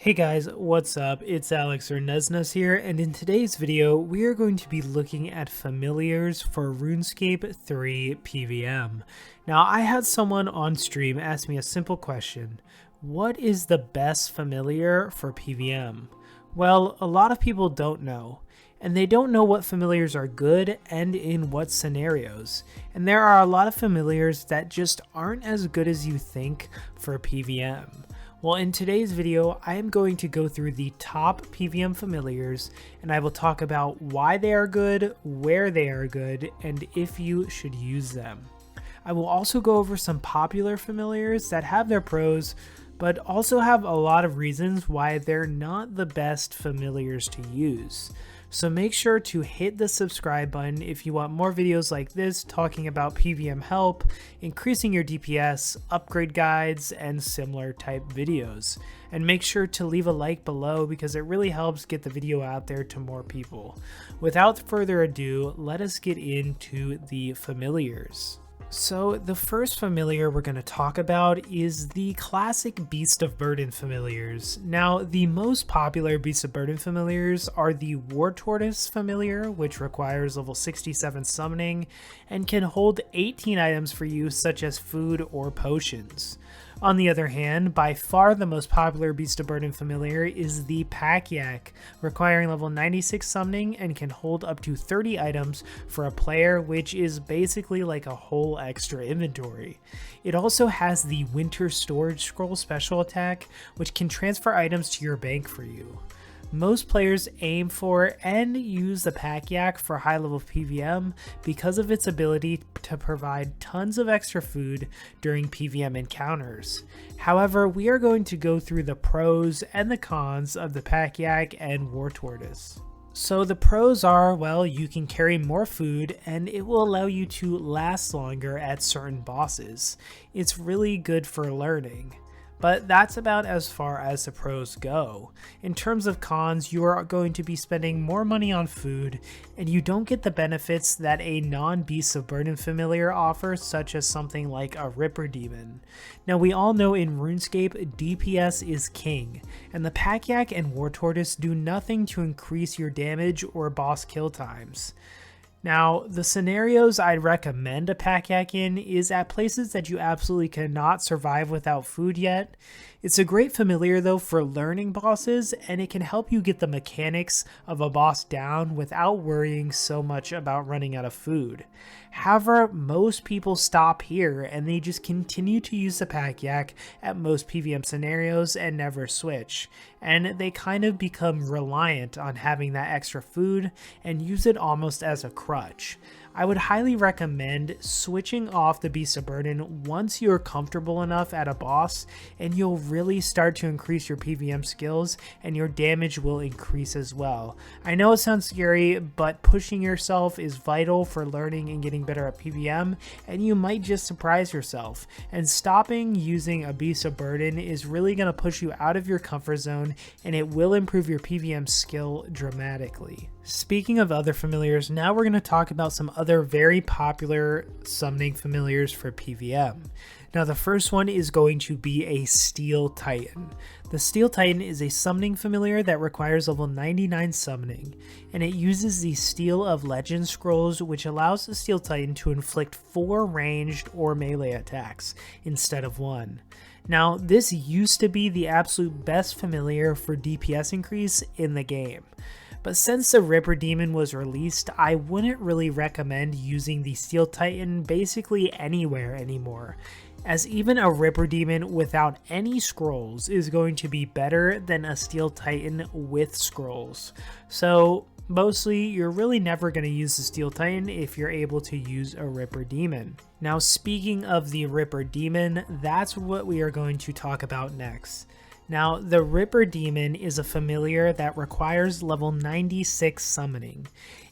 Hey guys, what's up? It's Alex or Nesnus here, and in today's video, we are going to be looking at familiars for Runescape 3 PVM. Now, I had someone on stream ask me a simple question. What is the best familiar for PVM? Well, a lot of people don't know, and they don't know what familiars are good and in what scenarios. And there are a lot of familiars that just aren't as good as you think for PVM. Well, in today's video, I am going to go through the top PVM familiars, and I will talk about why they are good, where they are good, and if you should use them. I will also go over some popular familiars that have their pros, but also have a lot of reasons why they're not the best familiars to use. So make sure to hit the subscribe button if you want more videos like this talking about PVM help, increasing your DPS, upgrade guides, and similar type videos. And make sure to leave a like below because it really helps get the video out there to more people. Without further ado, let us get into the familiars. So the first familiar we're going to talk about is the classic Beast of Burden familiars. Now, the most popular Beast of Burden familiars are the War Tortoise familiar, which requires level 67 summoning and can hold 18 items for you, such as food or potions. On the other hand, by far the most popular Beast of Burden familiar is the Pack Yak, requiring level 96 summoning and can hold up to 30 items for a player, which is basically like a whole extra inventory. It also has the Winter Storage Scroll special attack, which can transfer items to your bank for you. Most players aim for and use the Pack Yak for high level PVM because of its ability to provide tons of extra food during PVM encounters. However, we are going to go through the pros and the cons of the Pack Yak and War Tortoise. So the pros are, well, you can carry more food and it will allow you to last longer at certain bosses. It's really good for learning. But that's about as far as the pros go. In terms of cons, you are going to be spending more money on food, and you don't get the benefits that a non-Beast of Burden familiar offers, such as something like a Ripper Demon. Now, we all know in RuneScape, DPS is king, and the Pack Yak and War Tortoise do nothing to increase your damage or boss kill times. Now, the scenarios I'd recommend a Pack Yak in is at places that you absolutely cannot survive without food yet. It's a great familiar though for learning bosses, and it can help you get the mechanics of a boss down without worrying so much about running out of food. However, most people stop here and they just continue to use the Pack Yak at most PVM scenarios and never switch. And they kind of become reliant on having that extra food and use it almost as a crutch. I would highly recommend switching off the Beast of Burden once you're comfortable enough at a boss, and you'll really start to increase your PVM skills and your damage will increase as well. I know it sounds scary, but pushing yourself is vital for learning and getting better at PVM, and you might just surprise yourself. And stopping using a Beast of Burden is really going to push you out of your comfort zone, and it will improve your PVM skill dramatically. Speaking of other familiars, now we're going to talk about some other very popular summoning familiars for PVM. Now the first one is going to be a Steel Titan. The Steel Titan is a summoning familiar that requires level 99 summoning, and it uses the Steel of Legend scrolls, which allows the Steel Titan to inflict 4 ranged or melee attacks instead of 1. Now, this used to be the absolute best familiar for DPS increase in the game. But since the Ripper Demon was released, I wouldn't really recommend using the Steel Titan basically anywhere anymore, as even a Ripper Demon without any scrolls is going to be better than a Steel Titan with scrolls. So mostly, you're really never going to use the Steel Titan if you're able to use a Ripper Demon. Now, speaking of the Ripper Demon, that's what we are going to talk about next. Now, the Ripper Demon is a familiar that requires level 96 summoning.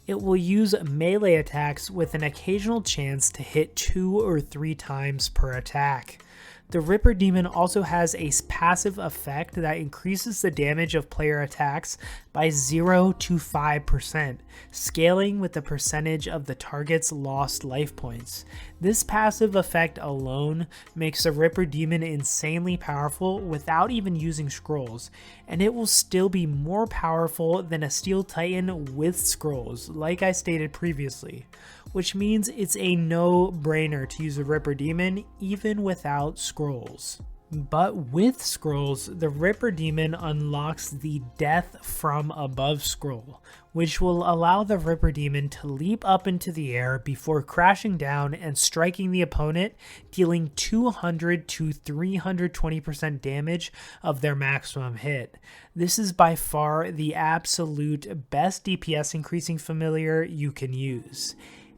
It will use melee attacks with an occasional chance to hit 2 or 3 times per attack. The Ripper Demon also has a passive effect that increases the damage of player attacks by 0 to 5%, scaling with the percentage of the target's lost life points. This passive effect alone makes the Ripper Demon insanely powerful without even using scrolls, and it will still be more powerful than a Steel Titan with scrolls, like I stated previously, which means it's a no-brainer to use the Ripper Demon even without scrolls. But with scrolls, the Ripper Demon unlocks the Death from Above scroll, which will allow the Ripper Demon to leap up into the air before crashing down and striking the opponent, dealing 200 to 320% damage of their maximum hit. This is by far the absolute best DPS increasing familiar you can use.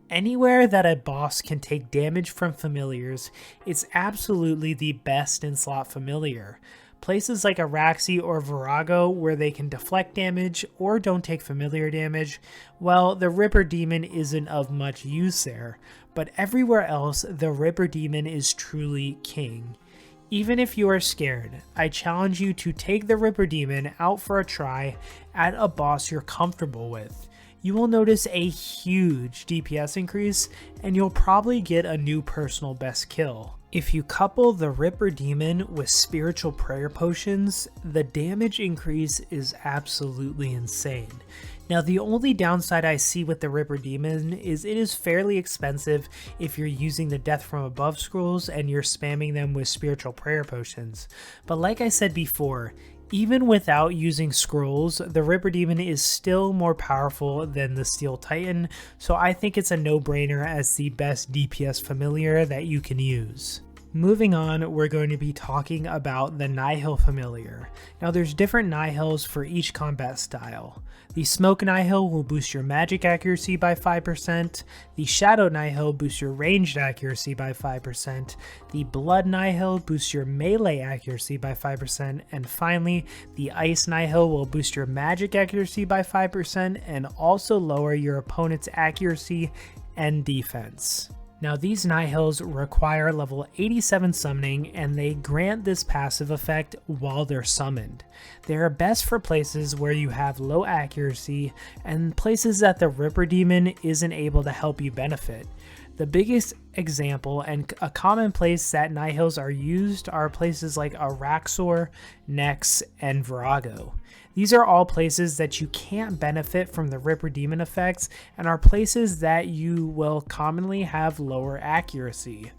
Anywhere that a boss can take damage from familiars, it's absolutely the best in slot familiar. Places like Araxi or Virago where they can deflect damage or don't take familiar damage, well, the Ripper Demon isn't of much use there, but everywhere else the Ripper Demon is truly king. Even if you are scared, I challenge you to take the Ripper Demon out for a try at a boss you're comfortable with. You will notice a huge DPS increase, and you'll probably get a new personal best kill. If you couple the Ripper Demon with Spiritual Prayer Potions, the damage increase is absolutely insane. Now, the only downside I see with the Ripper Demon is it is fairly expensive if you're using the Death from Above scrolls and you're spamming them with Spiritual Prayer Potions. But like I said before, even without using scrolls, the Ripper Demon is still more powerful than the Steel Titan, so I think it's a no-brainer as the best DPS familiar that you can use. Moving on, we're going to be talking about the Nyhil familiar. Now there's different Nyhils for each combat style. The Smoke Nyhil will boost your magic accuracy by 5%, the Shadow Nyhil boosts your ranged accuracy by 5%, the Blood Nyhil boosts your melee accuracy by 5%, and finally, the Ice Nyhil will boost your magic accuracy by 5% and also lower your opponent's accuracy and defense. Now these Nyhils require level 87 summoning and they grant this passive effect while they're summoned. They are best for places where you have low accuracy and places that the Ripper Demon isn't able to help you benefit. The biggest example and a common place that Nyhils are used are places like Araxor, Nex, and Virago. These are all places that you can't benefit from the Ripper Demon effects and are places that you will commonly have lower accuracy.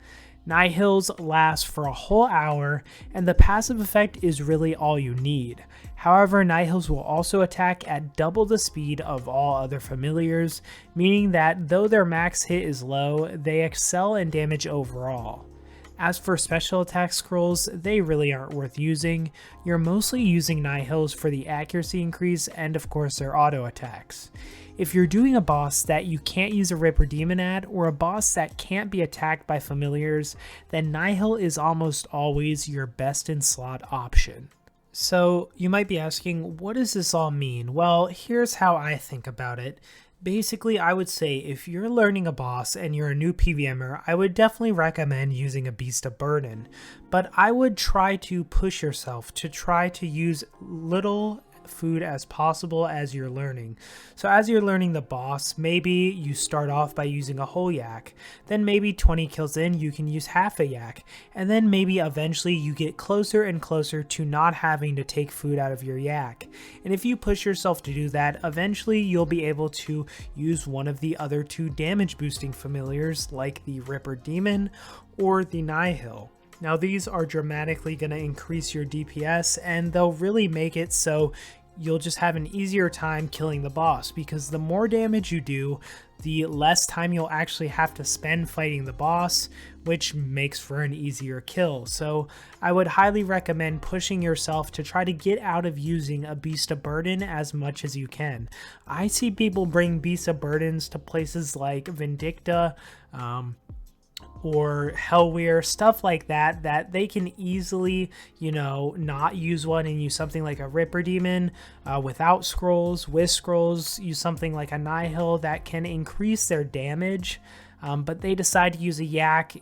Nyhils last for a whole hour and the passive effect is really all you need. However, Nyhils will also attack at double the speed of all other familiars, meaning that though their max hit is low, they excel in damage overall. As for special attack scrolls, they really aren't worth using. You're mostly using Nyhils for the accuracy increase and of course their auto attacks. If you're doing a boss that you can't use a Ripper Demon at, or a boss that can't be attacked by familiars, then Nyhil is almost always your best in slot option. So you might be asking, what does this all mean? Well, here's how I think about it. Basically, I would say if you're learning a boss and you're a new PVMer, I would definitely recommend using a Beast of Burden. But I would try to push yourself to try to use little food as possible as you're learning. So as you're learning the boss, maybe you start off by using a whole yak, then maybe 20 kills in you can use half a yak, and then maybe eventually you get closer and closer to not having to take food out of your yak. And if you push yourself to do that, eventually you'll be able to use one of the other two damage boosting familiars like the Ripper Demon or the Nyhil. Now these are dramatically going to increase your DPS and they'll really make it so you'll just have an easier time killing the boss, because the more damage you do, the less time you'll actually have to spend fighting the boss, which makes for an easier kill. So I would highly recommend pushing yourself to try to get out of using a Beast of Burden as much as you can. I see people bring Beast of Burdens to places like Vindicta, or Hellweir, stuff like that, that they can easily, not use one and use something like a Ripper Demon without scrolls. With scrolls, use something like a Nyhil that can increase their damage, but they decide to use a yak,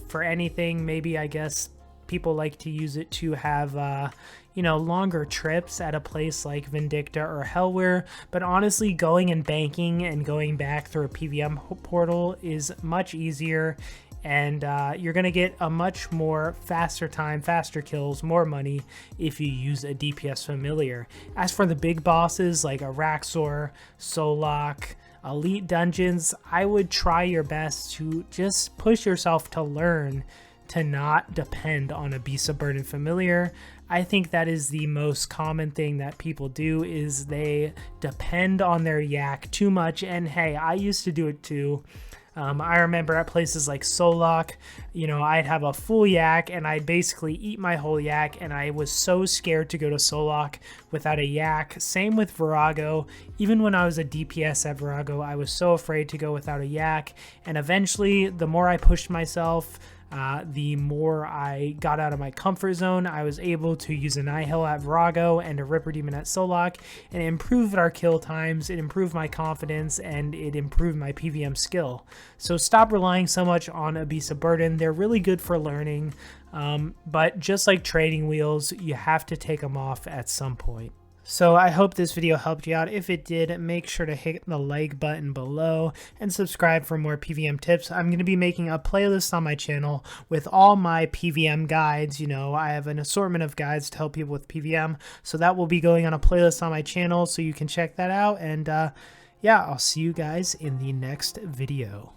for anything, maybe I guess people like to use it to have, you know, longer trips at a place like Vindicta or Hellware, but honestly, going and banking and going back through a PVM portal is much easier, and you're going to get a much more faster time, faster kills, more money if you use a DPS familiar. As for the big bosses like Araxor, Solok, Elite Dungeons, I would try your best to just push yourself to learn to not depend on a Beast of Burden familiar. I think that is the most common thing that people do, is they depend on their yak too much, and hey, I used to do it too. I remember at places like Solok, you know, I'd have a full yak and I'd basically eat my whole yak, and I was so scared to go to Solok without a yak. Same with Virago. Even when I was a DPS at Virago, I was so afraid to go without a yak, and eventually, the more I pushed myself, the more I got out of my comfort zone. I was able to use a Nyhil at Virago and a Ripper Demon at Solok, and it improved our kill times, it improved my confidence, and it improved my PVM skill. So stop relying so much on a Beast of Burden. They're really good for learning, but just like trading wheels, you have to take them off at some point. So I hope this video helped you out. If it did, make sure to hit the like button below and subscribe for more PVM tips. I'm going to be making a playlist on my channel with all my PVM guides. You know, I have an assortment of guides to help people with PVM, so that will be going on a playlist on my channel, so you can check that out. And yeah, I'll see you guys in the next video.